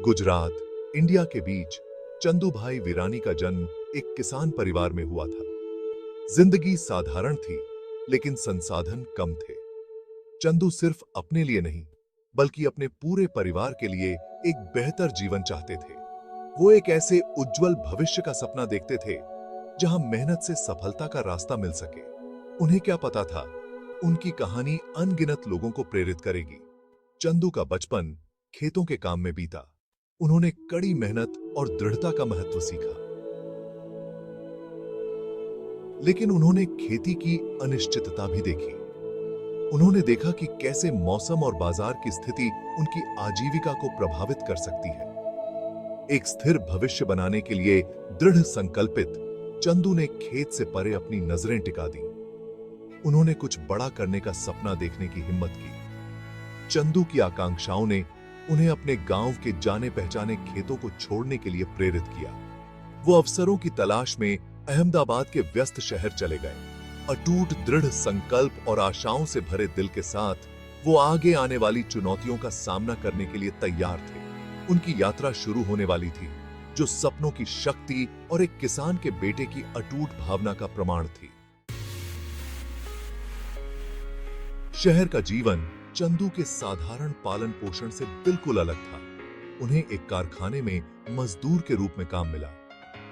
Gujarat, India के बीच चंदूभाई वीरानी का जन्म एक किसान परिवार में हुआ था। जिंदगी साधारण थी, लेकिन संसाधन कम थे। चंदू सिर्फ अपने लिए नहीं, बल्कि अपने पूरे परिवार के लिए एक बेहतर जीवन चाहते थे। वो एक ऐसे उज्जवल भविष्य का सपना देखते थे, जहां मेहनत से सफलता का रास्ता मिल सके। उन्हें क्या पता था, उनकी कहानी अनगिनत लोगों को प्रेरित करेगी। चंदू का बचपन खेतों के काम में बीता। उन्होंने कड़ी मेहनत और दृढ़ता का महत्व सीखा, लेकिन उन्होंने खेती की अनिश्चितता भी देखी। उन्होंने देखा कि कैसे मौसम और बाजार की स्थिति उनकी आजीविका को प्रभावित कर सकती है। एक स्थिर भविष्य बनाने के लिए दृढ़ संकल्पित चंदू ने खेत से परे अपनी नजरें टिका दी। उन्होंने कुछ बड़ा करने का सपना देखने की हिम्मत की। चंदू की आकांक्षाओं ने उन्हें अपने गांव के जाने पहचाने खेतों को छोड़ने के लिए प्रेरित किया। वो अवसरों की तलाश में अहमदाबाद के व्यस्त शहर चले गए। अटूट दृढ़ संकल्प और आशाओं से भरे दिल के साथ वो आगे आने वाली चुनौतियों का सामना करने के लिए तैयार थे। उनकी यात्रा शुरू होने वाली थी, जो सपनों की शक्ति और एक किसान के बेटे की अटूट भावना का प्रमाण थी। शहर का जीवन चंदू के साधारण पालन पोषण से बिल्कुल अलग था। उन्हें एक कारखाने में मजदूर के रूप में काम मिला,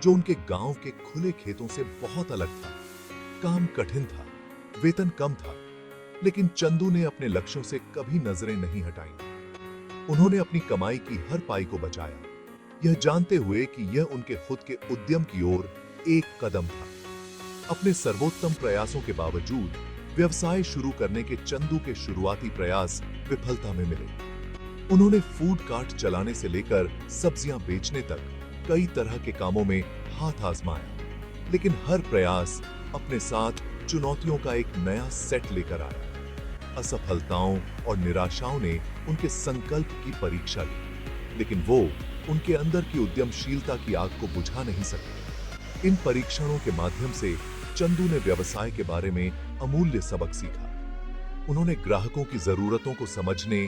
जो उनके गांव के खुले खेतों से बहुत अलग था। काम कठिन था, वेतन कम था, लेकिन चंदू ने अपने लक्ष्यों से कभी नजरें नहीं हटाईं। उन्होंने अपनी कमाई की हर पाई को बचाया, यह जानते हुए कि यह उनके खुद के उद्यम की ओर एक कदम था। अपने सर्वोत्तम प्रयासों के बावजूद व्यवसाय शुरू करने के चंदू के शुरुआती प्रयास विफलता में मिले। उन्होंने फूड कार्ट चलाने से लेकर सब्जियां बेचने तक कई तरह के कामों में हाथ आजमाया, लेकिन हर प्रयास अपने साथ चुनौतियों का एक नया सेट लेकर आया। असफलताओं और निराशाओं ने उनके संकल्प की परीक्षा ली, लेकिन वो उनके अंदर की उद्यमशीलता की आग को बुझा नहीं सके। इन परीक्षणों के माध्यम से चंदू ने व्यवसाय के बारे में अमूल्य सबक सीखा। उन्होंने ग्राहकों की जरूरतों को समझने,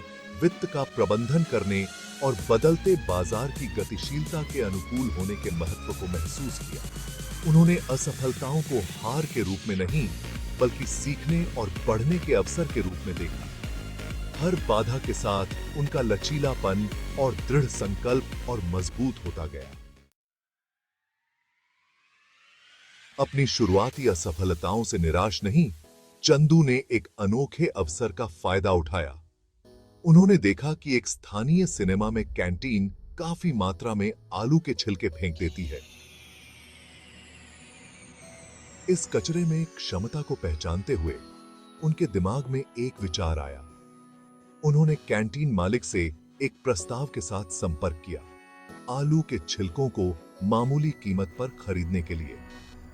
वित्त का प्रबंधन करने और बदलते बाजार की गतिशीलता के अनुकूल होने के महत्व को महसूस किया। उन्होंने असफलताओं को हार के रूप में नहीं, बल्कि सीखने और बढ़ने के अवसर के रूप में देखा। हर बाधा के साथ उनका लचीलापन और दृढ़ संकल्प और मजबूत होता गया। अपनी शुरुआती असफलताओं से निराश नहीं, चंदू ने एक अनोखे अवसर का फायदा उठाया। उन्होंने देखा कि एक स्थानीय सिनेमा में कैंटीन काफी मात्रा में आलू के छिलके फेंक देती है। इस कचरे में क्षमता को पहचानते हुए उनके दिमाग में एक विचार आया। उन्होंने कैंटीन मालिक से एक प्रस्ताव के साथ संपर्क किया, आलू के छिलकों को मामूली कीमत पर खरीदने के लिए।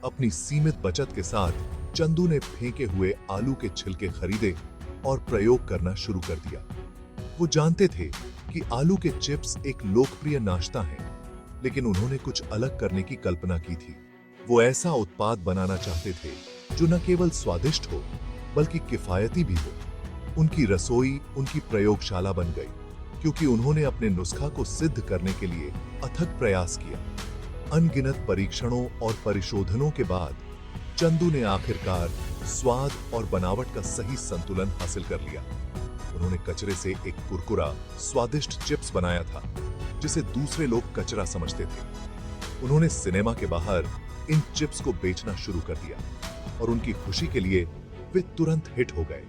अपनी सीमित बचत के साथ चंदू ने फेंके हुए आलू के छिलके खरीदे और प्रयोग करना शुरू कर दिया। वो जानते थे कि आलू के चिप्स एक लोकप्रिय नाश्ता है, लेकिन उन्होंने कुछ अलग करने की कल्पना की थी। वो ऐसा उत्पाद बनाना चाहते थे जो न केवल स्वादिष्ट हो, बल्कि किफायती भी हो। उनकी रसोई उनकी प्रयोगशाला बन गई, क्योंकि उन्होंने अपने नुस्खा को सिद्ध करने के लिए अथक प्रयास किया। अनगिनत परीक्षणों और परिशोधनों के बाद चंदू ने आखिरकार स्वाद और बनावट का सही संतुलन हासिल कर लिया। उन्होंने कचरे से एक कुरकुरा, स्वादिष्ट चिप्स बनाया था, जिसे दूसरे लोग कचरा समझते थे। उन्होंने सिनेमा के बाहर इन चिप्स को बेचना शुरू कर दिया, और उनकी खुशी के लिए वे तुरंत हिट हो गए।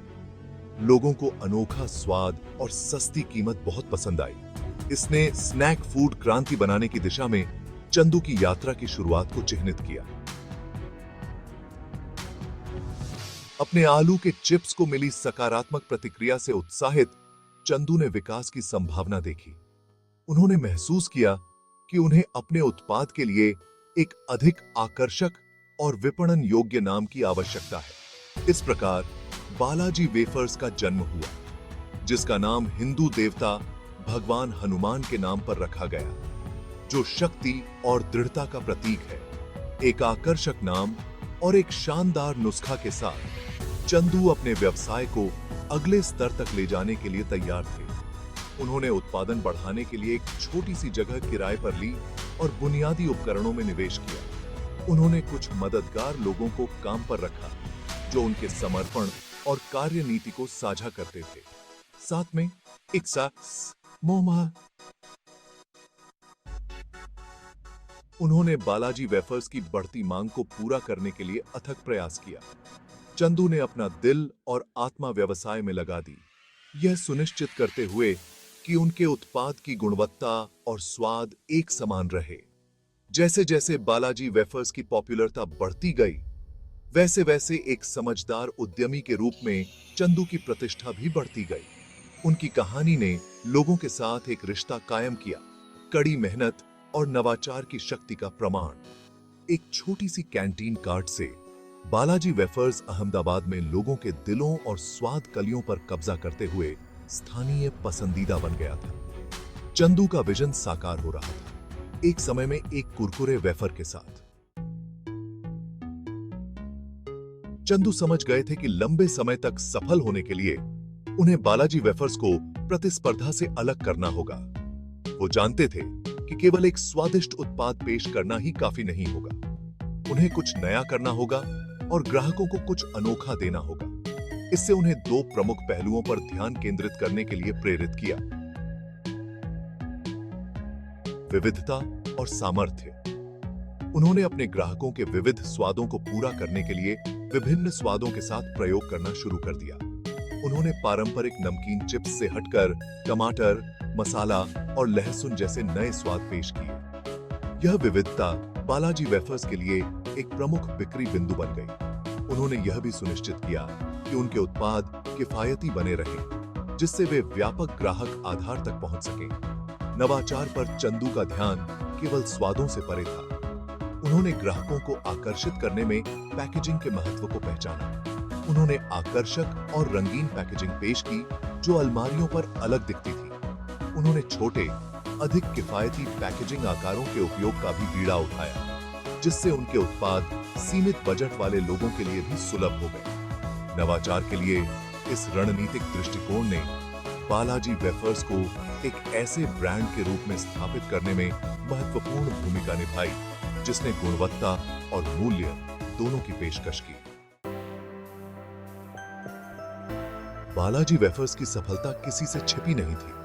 लोगों को अनोखा स्वाद और सस्ती कीमत बहुत पसंद आई। इसने स्नैक फूड क्रांति बनाने की दिशा में चंदू की यात्रा की शुरुआत को चिह्नित किया। अपने आलू के चिप्स को मिली सकारात्मक प्रतिक्रिया से उत्साहित चंदू ने विकास की संभावना देखी। उन्होंने महसूस किया कि उन्हें अपने उत्पाद के लिए एक अधिक आकर्षक और विपणन योग्य नाम की आवश्यकता है। इस प्रकार बालाजी वेफर्स का जन्म हुआ, जिसका नाम हिंदू देवता भगवान हनुमान के नाम पर रखा गया, जो शक्ति और दृढ़ता का प्रतीक है। एक आकर्षक नाम और एक शानदार नुस्खा के साथ चंदू अपने व्यवसाय को अगले स्तर तक ले जाने के लिए तैयार थे। उन्होंने उत्पादन बढ़ाने के लिए एक छोटी सी जगह किराए पर ली और बुनियादी उपकरणों में निवेश किया। उन्होंने कुछ मददगार लोगों को काम पर रखा जो उनके समर्पण और कार्य नीति को साझा करते थे। साथ में एक मोमा उन्होंने बालाजी वेफर्स की बढ़ती मांग को पूरा करने के लिए अथक प्रयास किया। चंदू ने अपना दिल और आत्मा व्यवसाय में लगा दी, यह सुनिश्चित करते हुए कि उनके उत्पाद की गुणवत्ता और स्वाद एक समान रहे। जैसे जैसे बालाजी वेफर्स की पॉपुलरता बढ़ती गई, वैसे वैसे एक समझदार उद्यमी के रूप में चंदू की प्रतिष्ठा भी बढ़ती गई। उनकी कहानी ने लोगों के साथ एक रिश्ता कायम किया, कड़ी मेहनत और नवाचार की शक्ति का प्रमाण। एक छोटी सी कैंटीन कार्ट से बालाजी वेफर्स अहमदाबाद में लोगों के दिलों और स्वाद कलियों पर कब्जा करते हुए स्थानीय पसंदीदा बन गया था। चंदू का विजन साकार हो रहा था, एक समय में एक कुरकुरे वेफर के साथ। चंदू समझ गए थे कि लंबे समय तक सफल होने के लिए उन्हें बालाजी वेफर्स को प्रतिस्पर्धा से अलग करना होगा। वो जानते थे कि केवल एक स्वादिष्ट उत्पाद पेश करना ही काफी नहीं होगा, उन्हें कुछ नया करना होगा और ग्राहकों को कुछ अनोखा देना होगा। इससे उन्हें दो प्रमुख पहलुओं पर ध्यान केंद्रित करने के लिए प्रेरित किया, विविधता और सामर्थ्य। उन्होंने अपने ग्राहकों के विविध स्वादों को पूरा करने के लिए विभिन्न स्वादों के साथ प्रयोग करना शुरू कर दिया। उन्होंने पारंपरिक नमकीन चिप्स से हटकर टमाटर, मसाला और लहसुन जैसे नए स्वाद पेश किए। यह विविधता बालाजी वेफर्स के लिए एक प्रमुख बिक्री बिंदु बन गई। उन्होंने यह भी सुनिश्चित किया कि उनके उत्पाद किफायती बने रहें, जिससे वे व्यापक ग्राहक आधार तक पहुंच सकें। नवाचार पर चंदू का ध्यान केवल स्वादों से परे था। उन्होंने ग्राहकों को आकर्षित करने में पैकेजिंग के महत्व को पहचाना। उन्होंने आकर्षक और रंगीन पैकेजिंग पेश की जो अलमारियों पर अलग दिखती थी। उन्होंने छोटे, अधिक किफायती पैकेजिंग आकारों के उपयोग का भी बीड़ा उठाया, जिससे उनके उत्पाद सीमित बजट वाले लोगों के लिए भी सुलभ हो गए। नवाचार के लिए इस रणनीतिक दृष्टिकोण ने बालाजी वेफर्स को एक ऐसे ब्रांड के रूप में स्थापित करने में महत्वपूर्ण भूमिका निभाई, जिसने गुणवत्ता और मूल्य दोनों की पेशकश की। बालाजी वेफर्स की सफलता किसी से छिपी नहीं थी।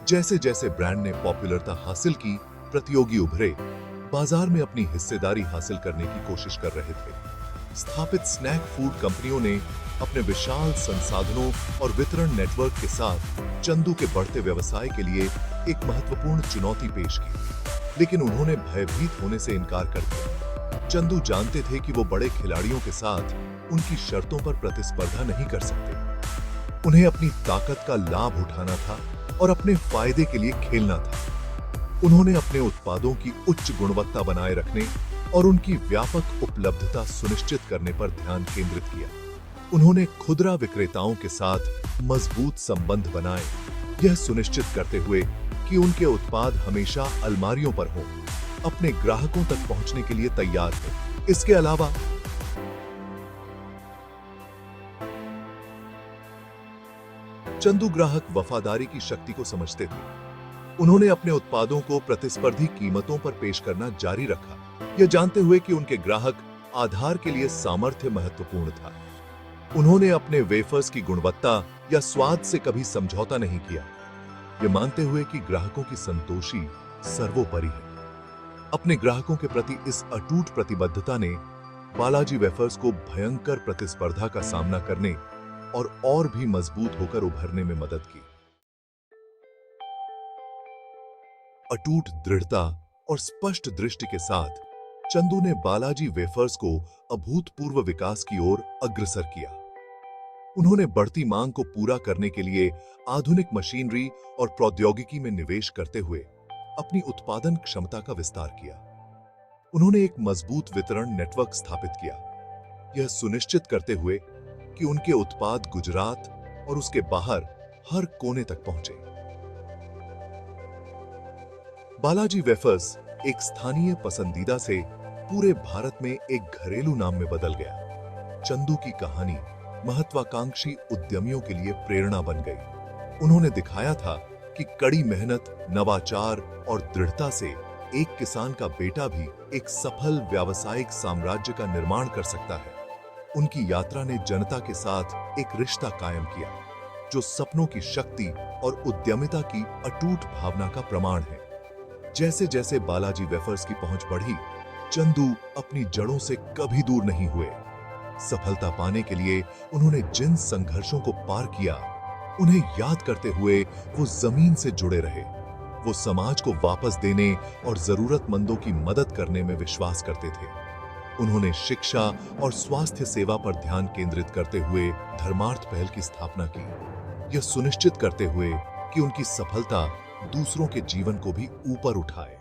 जैसे जैसे ब्रांड ने पॉपुलरता हासिल की, प्रतियोगी उभरे, बाजार में अपनी हिस्सेदारी हासिल करने की कोशिश कर रहे थे। स्थापित स्नैक फूड कंपनियों ने अपने विशाल संसाधनों और वितरण नेटवर्क के साथ चंदू के बढ़ते व्यवसाय के लिए एक महत्वपूर्ण चुनौती पेश की, लेकिन उन्होंने भयभीत होने से इनकार कर दिया। चंदू जानते थे कि वो बड़े खिलाड़ियों के साथ उनकी शर्तों पर प्रतिस्पर्धा नहीं कर सकते। उन्हें अपनी ताकत का लाभ उठाना था और अपने फायदे के लिए खेलना था। उन्होंने अपने उत्पादों की उच्च गुणवत्ता बनाए रखने और उनकी व्यापक उपलब्धता सुनिश्चित करने पर ध्यान केंद्रित किया। उन्होंने खुदरा विक्रेताओं के साथ मजबूत संबंध बनाए, यह सुनिश्चित करते हुए कि उनके उत्पाद हमेशा अलमारियों पर हों, अपने ग्राहकों तक पहुंचने के लिए तैयार हों। इसके अलावा चंदू ग्राहक वफादारी की शक्ति को समझते थे। उन्होंने अपने उत्पादों को प्रतिस्पर्धी कीमतों पर पेश करना जारी रखा, यह जानते हुए कि उनके ग्राहक आधार के लिए सामर्थ्य महत्वपूर्ण था। उन्होंने अपने वेफर्स की गुणवत्ता या स्वाद से कभी समझौता नहीं किया, यह मानते हुए कि ग्राहकों की संतोषी सर्वोपरि है। अपने ग्राहकों के प्रति इस अटूट प्रतिबद्धता ने बालाजी वेफर्स को भयंकर प्रतिस्पर्धा का सामना करने और भी मजबूत होकर उभरने में मदद की। अटूट दृढ़ता और स्पष्ट दृष्टि के साथ चंदू ने बालाजी वेफर्स को अभूतपूर्व विकास की ओर अग्रसर किया। उन्होंने बढ़ती मांग को पूरा करने के लिए आधुनिक मशीनरी और प्रौद्योगिकी में निवेश करते हुए अपनी उत्पादन क्षमता का विस्तार किया। उन्होंने एक मजबूत वितरण नेटवर्क स्थापित किया, यह सुनिश्चित करते हुए कि उनके उत्पाद गुजरात और उसके बाहर हर कोने तक पहुंचे। बालाजी वेफर्स एक स्थानीय पसंदीदा से पूरे भारत में एक घरेलू नाम में बदल गया। चंदू की कहानी, महत्वाकांक्षी उद्यमियों के लिए प्रेरणा बन गई। उन्होंने दिखाया था कि कैसे एक छोटा सा उत्पाद बड़ा सफलता का कारण बन सकता है। कि कड़ी मेहनत, नवाचार और दृढ़ता से एक किसान का बेटा भी एक सफल व्यावसायिक साम्राज्य का निर्माण कर सकता है। उनकी यात्रा ने जनता के साथ एक रिश्ता कायम किया, जो सपनों की शक्ति और उद्यमिता की अटूट भावना का प्रमाण है। जैसे जैसे बालाजी वेफर्स की पहुंच बढ़ी, चंदू अपनी जड़ों से कभी दूर नहीं हुए। सफलता पाने के लिए उन्होंने जिन संघर्षों को पार किया, उन्हें याद करते हुए वो जमीन से जुड़े रहे। वो समाज को वापस देने और जरूरतमंदों की मदद करने में विश्वास करते थे। उन्होंने शिक्षा और स्वास्थ्य सेवा पर ध्यान केंद्रित करते हुए धर्मार्थ पहल की स्थापना की, यह सुनिश्चित करते हुए कि उनकी सफलता दूसरों के जीवन को भी ऊपर उठाए।